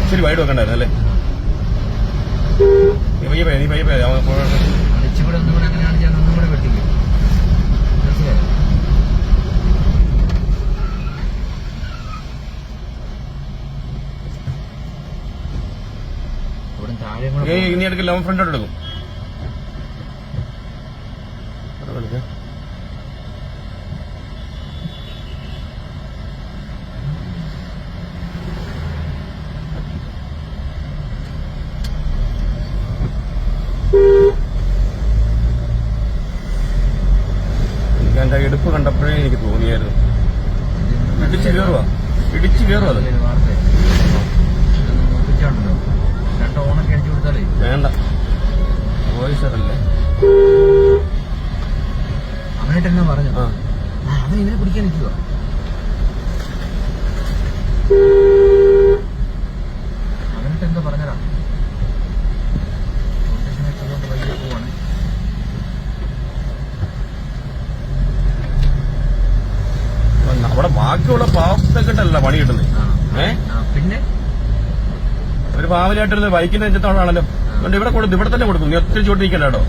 ഇച്ചിരി വൈഡ് വെക്കണ്ടായിരുന്നു അല്ലേ? നീ പയ്യെ ഇച്ചിരി ഒന്നും കൂടെ അങ്ങനെയാണ് ഞാൻ ഒന്നും കൂടെ വെട്ടിക്കും. മനസ്സിലായോ? ഇവിടെ താഴെ ഇനി എടുക്കും ലോങ് ഫ്രണ്ടോട്ട് എടുക്കും. എന്റെ എടുപ്പ് കണ്ടപ്പോഴേ എനിക്ക് തോന്നിയായിരുന്നു ഇടിച്ചു കയറുക അത്. ഓണൊക്കെ അടിച്ചു കൊടുത്താലേ വേണ്ട വോയിസറല്ലേ അവനായിട്ട് എന്നാ പറഞ്ഞു. അവൻ ഇവനെ പിടിക്കാൻ നിൽക്കുക. അവനായിട്ട് എന്താ പറഞ്ഞതാ? വൈകി പോവാണ്. അവിടെ ബാക്കിയുള്ള പാവത്തൊക്കെട്ടല്ല പണി കിട്ടുന്നത്. പിന്നെ ഒരു പാവലായിട്ടൊരു ബൈക്കിന്റെ നെഞ്ചത്തോടാണല്ലോ. അതുകൊണ്ട് ഇവിടെ തന്നെ കൊടുക്കും. നീ ഒത്തിരി ചോട്ട് നിൽക്കണ്ടോ?